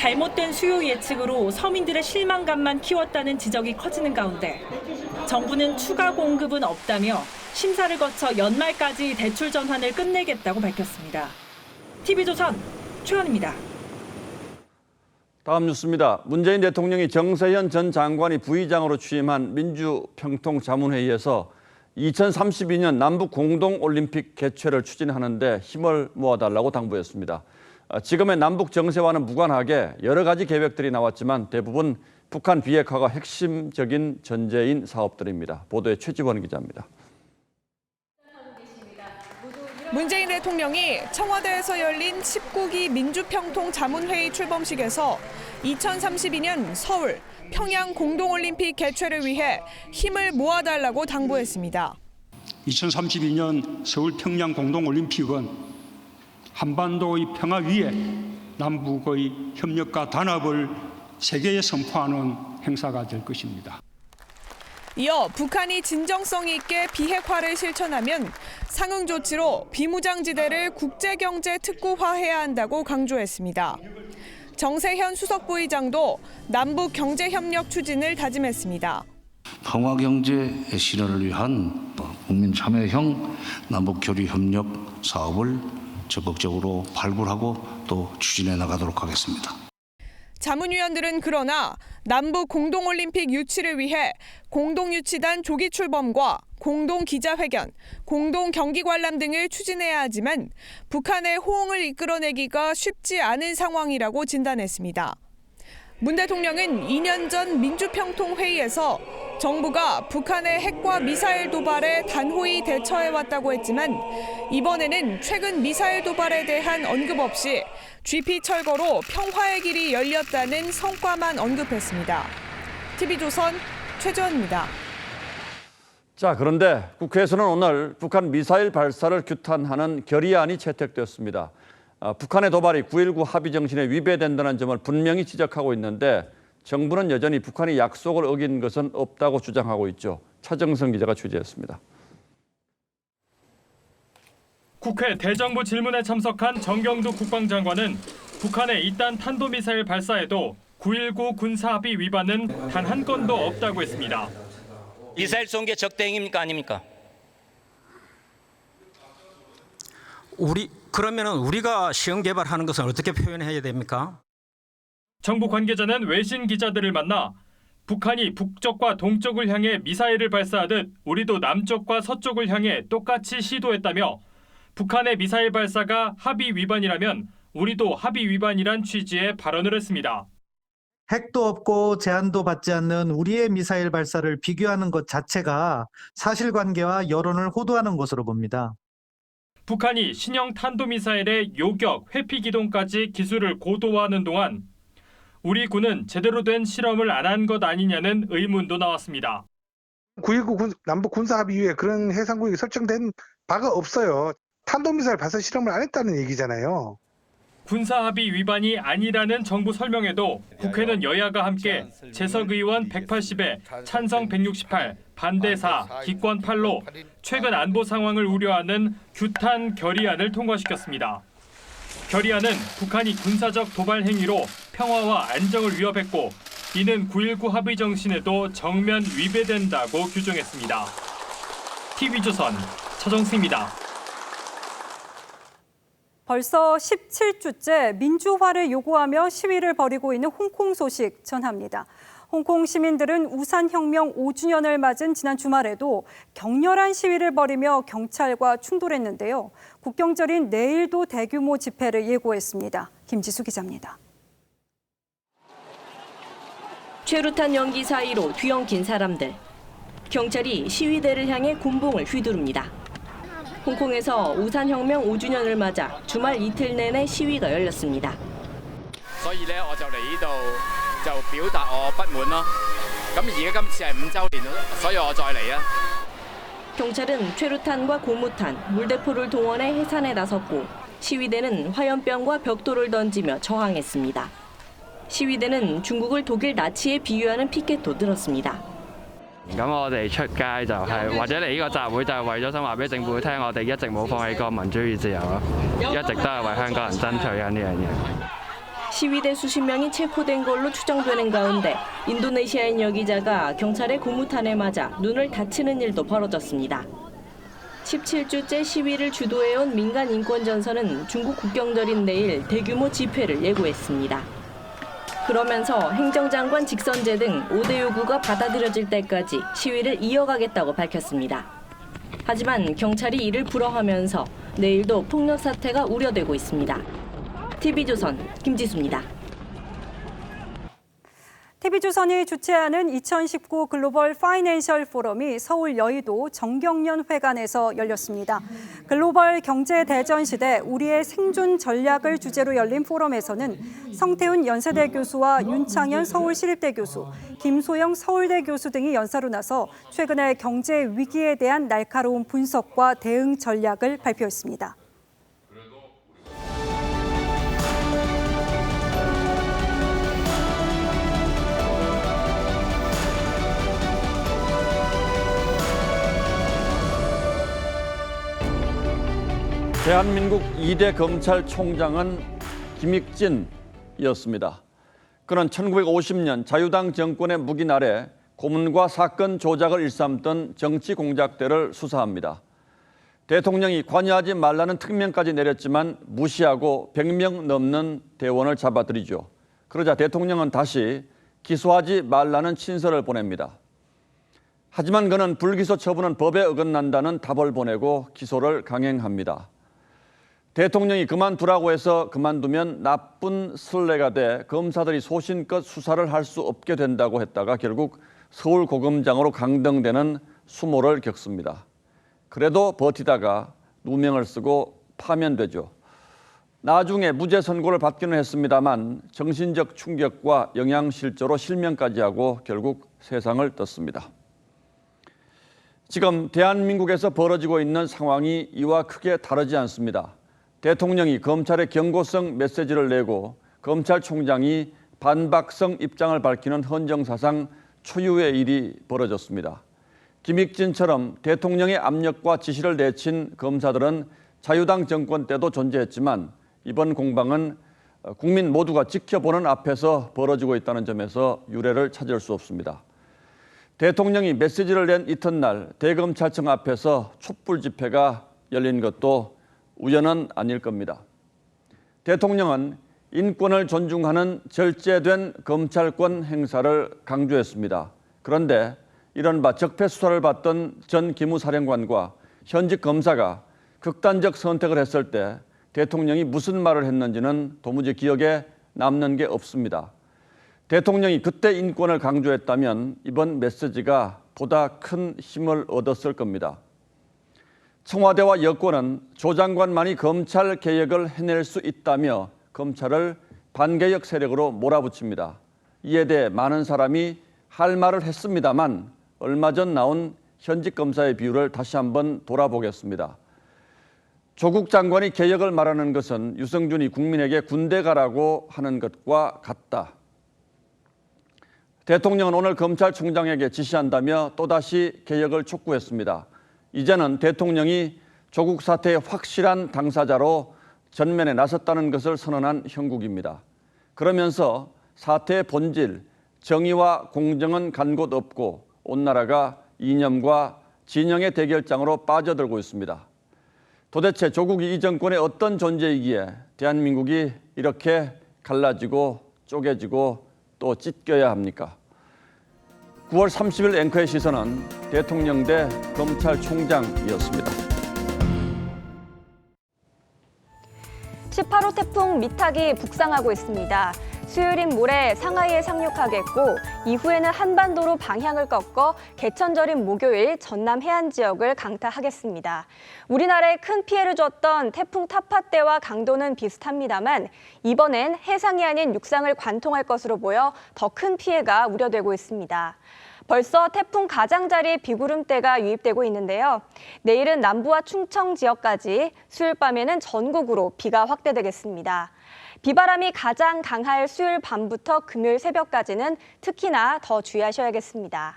잘못된 수요 예측으로 서민들의 실망감만 키웠다는 지적이 커지는 가운데 정부는 추가 공급은 없다며 심사를 거쳐 연말까지 대출 전환을 끝내겠다고 밝혔습니다. TV조선 최원입니다. 다음 뉴스입니다. 문재인 대통령이 정세현 전 장관이 부의장으로 취임한 민주평통자문회의에서 2032년 남북 공동올림픽 개최를 추진하는 데 힘을 모아달라고 당부했습니다. 지금의 남북 정세와는 무관하게 여러 가지 계획들이 나왔지만 대부분 북한 비핵화가 핵심적인 전제인 사업들입니다. 보도에 최지원 기자입니다. 문재인 대통령이 청와대에서 열린 19기 민주평통자문회의 출범식에서 2032년 서울, 평양 공동올림픽 개최를 위해 힘을 모아달라고 당부했습니다. 2032년 서울 평양 공동올림픽은 한반도의 평화 위에 남북의 협력과 단합을 세계에 선포하는 행사가 될 것입니다. 이어 북한이 진정성 있게 비핵화를 실천하면 상응 조치로 비무장지대를 국제경제 특구화해야 한다고 강조했습니다. 정세현 수석부의장도 남북 경제협력 추진을 다짐했습니다. 평화경제 실현을 위한 국민 참여형 남북교류협력 사업을 적극적으로 발굴하고 또 추진해 나가도록 하겠습니다. 자문위원들은 그러나 남북 공동올림픽 유치를 위해 공동유치단 조기 출범과 공동기자회견, 공동경기관람 등을 추진해야 하지만 북한의 호응을 이끌어내기가 쉽지 않은 상황이라고 진단했습니다. 문 대통령은 2년 전 민주평통회의에서 정부가 북한의 핵과 미사일 도발에 단호히 대처해왔다고 했지만 이번에는 최근 미사일 도발에 대한 언급 없이 GP 철거로 평화의 길이 열렸다는 성과만 언급했습니다. TV조선 최지원입니다. 자, 그런데 국회에서는 오늘 북한 미사일 발사를 규탄하는 결의안이 채택되었습니다. 북한의 도발이 9.19 합의 정신에 위배된다는 점을 분명히 지적하고 있는데 정부는 여전히 북한이 약속을 어긴 것은 없다고 주장하고 있죠. 차정성 기자가 취재했습니다. 국회 대정부 질문에 참석한 정경두 국방장관은 북한의 이딴 탄도미사일 발사에도 9.19 군사합의 위반은 단 한 건도 없다고 했습니다. 미사일 쏜 게 적대 행위입니까 아닙니까? 그러면은 우리가 시험 개발하는 것은 어떻게 표현해야 됩니까? 정부 관계자는 외신 기자들을 만나 북한이 북쪽과 동쪽을 향해 미사일을 발사하듯 우리도 남쪽과 서쪽을 향해 똑같이 시도했다며 북한의 미사일 발사가 합의 위반이라면 우리도 합의 위반이란 취지의 발언을 했습니다. 핵도 없고 제한도 받지 않는 우리의 미사일 발사를 비교하는 것 자체가 사실관계와 여론을 호도하는 것으로 봅니다. 북한이 신형 탄도미사일의 요격, 회피 기동까지 기술을 고도화하는 동안 우리 군은 제대로 된 실험을 안 한 것 아니냐는 의문도 나왔습니다. 9.19 남북 군사합의 이후에 그런 해상구역이 설정된 바가 없어요. 탄도미사일 발사 실험을 안 했다는 얘기잖아요. 군사합의 위반이 아니라는 정부 설명에도 국회는 여야가 함께 재석 의원 180에 찬성 168, 반대 4, 기권 8로 최근 안보 상황을 우려하는 규탄 결의안을 통과시켰습니다. 결의안은 북한이 군사적 도발 행위로 평화와 안정을 위협했고 이는 9.19 합의 정신에도 정면 위배된다고 규정했습니다. TV조선 차정수입니다. 벌써 17주째 민주화를 요구하며 시위를 벌이고 있는 홍콩 소식 전합니다. 홍콩 시민들은 우산혁명 5주년을 맞은 지난 주말에도 격렬한 시위를 벌이며 경찰과 충돌했는데요. 국경절인 내일도 대규모 집회를 예고했습니다. 김지수 기자입니다. 최루탄 연기 사이로 뒤엉킨 사람들. 경찰이 시위대를 향해 곤봉을 휘두릅니다. 홍콩에서 우산혁명 5주년을 맞아 주말 이틀 내내 시위가 열렸습니다. 경찰은 최루탄과 고무탄, 물대포를 동원해 해산에 나섰고 시위대는 화염병과 벽돌을 던지며 저항했습니다. 시위대는 중국을 독일 나치에 비유하는 피켓도 들었습니다. 咁我哋出街就係或者嚟呢個集會就係為咗想話俾政府聽，我哋一直冇放棄過民主與自由咯，一直都係為香港人爭取緊呢樣嘢。 시위대 수십 명이 체포된 걸로 추정되는 가운데 인도네시아인 여기자가 경찰의 고무탄에 맞아 눈을 다치는 일도 벌어졌습니다. 17주째 시위를 주도해온 민간인권전선은 중국 국경절인 내일 대규모 집회를 예고했습니다. 그러면서 행정장관 직선제 등 5대 요구가 받아들여질 때까지 시위를 이어가겠다고 밝혔습니다. 하지만 경찰이 이를 불허하면서 내일도 폭력 사태가 우려되고 있습니다. TV조선 김지수입니다. TV조선이 주최하는 2019 글로벌 파이낸셜 포럼이 서울 여의도 정경련 회관에서 열렸습니다. 글로벌 경제 대전 시대 우리의 생존 전략을 주제로 열린 포럼에서는 성태훈 연세대 교수와 윤창현 서울시립대 교수, 김소영 서울대 교수 등이 연사로 나서 최근의 경제 위기에 대한 날카로운 분석과 대응 전략을 발표했습니다. 대한민국 2대 검찰총장은 김익진이었습니다. 그는 1950년 자유당 정권의 묵인 아래 고문과 사건 조작을 일삼던 정치 공작대를 수사합니다. 대통령이 관여하지 말라는 특명까지 내렸지만 무시하고 100명 넘는 대원을 잡아들이죠. 그러자 대통령은 다시 기소하지 말라는 친서를 보냅니다. 하지만 그는 불기소 처분은 법에 어긋난다는 답을 보내고 기소를 강행합니다. 대통령이 그만두라고 해서 그만두면 나쁜 선례가 돼 검사들이 소신껏 수사를 할 수 없게 된다고 했다가 결국 서울고검장으로 강등되는 수모를 겪습니다. 그래도 버티다가 누명을 쓰고 파면되죠. 나중에 무죄 선고를 받기는 했습니다만 정신적 충격과 영양실조로 실명까지 하고 결국 세상을 떴습니다. 지금 대한민국에서 벌어지고 있는 상황이 이와 크게 다르지 않습니다. 대통령이 검찰에 경고성 메시지를 내고 검찰총장이 반박성 입장을 밝히는 헌정사상 초유의 일이 벌어졌습니다. 김익진처럼 대통령의 압력과 지시를 내친 검사들은 자유당 정권 때도 존재했지만 이번 공방은 국민 모두가 지켜보는 앞에서 벌어지고 있다는 점에서 유례를 찾을 수 없습니다. 대통령이 메시지를 낸 이튿날 대검찰청 앞에서 촛불 집회가 열린 것도 우연은 아닐 겁니다. 대통령은 인권을 존중하는 절제된 검찰권 행사를 강조했습니다. 그런데 이른바 적폐 수사를 받던 전 기무사령관과 현직 검사가 극단적 선택을 했을 때 대통령이 무슨 말을 했는지는 도무지 기억에 남는 게 없습니다. 대통령이 그때 인권을 강조했다면 이번 메시지가 보다 큰 힘을 얻었을 겁니다. 청와대와 여권은 조 장관만이 검찰 개혁을 해낼 수 있다며 검찰을 반개혁 세력으로 몰아붙입니다. 이에 대해 많은 사람이 할 말을 했습니다만 얼마 전 나온 현직 검사의 비율을 다시 한번 돌아보겠습니다. 조국 장관이 개혁을 말하는 것은 유승준이 국민에게 군대 가라고 하는 것과 같다. 대통령은 오늘 검찰총장에게 지시한다며 또다시 개혁을 촉구했습니다. 이제는 대통령이 조국 사태의 확실한 당사자로 전면에 나섰다는 것을 선언한 형국입니다. 그러면서 사태의 본질, 정의와 공정은 간 곳 없고 온 나라가 이념과 진영의 대결장으로 빠져들고 있습니다. 도대체 조국이 이 정권의 어떤 존재이기에 대한민국이 이렇게 갈라지고 쪼개지고 또 찢겨야 합니까? 9월 30일 앵커의 시선은 대통령 대 검찰총장이었습니다. 18호 태풍 미탁이 북상하고 있습니다. 수요일인 모레 상하이에 상륙하겠고 이후에는 한반도로 방향을 꺾어 개천절인 목요일 전남 해안 지역을 강타하겠습니다. 우리나라에 큰 피해를 줬던 태풍 타파 때와 강도는 비슷합니다만 이번엔 해상이 아닌 육상을 관통할 것으로 보여 더 큰 피해가 우려되고 있습니다. 벌써 태풍 가장자리 비구름대가 유입되고 있는데요. 내일은 남부와 충청 지역까지, 수요일 밤에는 전국으로 비가 확대되겠습니다. 비바람이 가장 강할 수요일 밤부터 금요일 새벽까지는 특히나 더 주의하셔야겠습니다.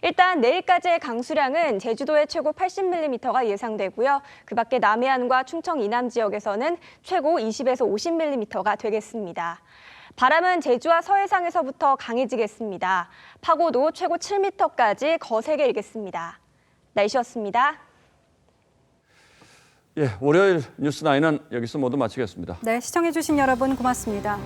일단 내일까지의 강수량은 제주도에 최고 80mm가 예상되고요. 그 밖에 남해안과 충청 이남 지역에서는 최고 20에서 50mm가 되겠습니다. 바람은 제주와 서해상에서부터 강해지겠습니다. 파고도 최고 7m까지 거세게 일겠습니다. 날씨였습니다. 월요일 뉴스9은 여기서 모두 마치겠습니다. 네, 시청해주신 여러분 고맙습니다.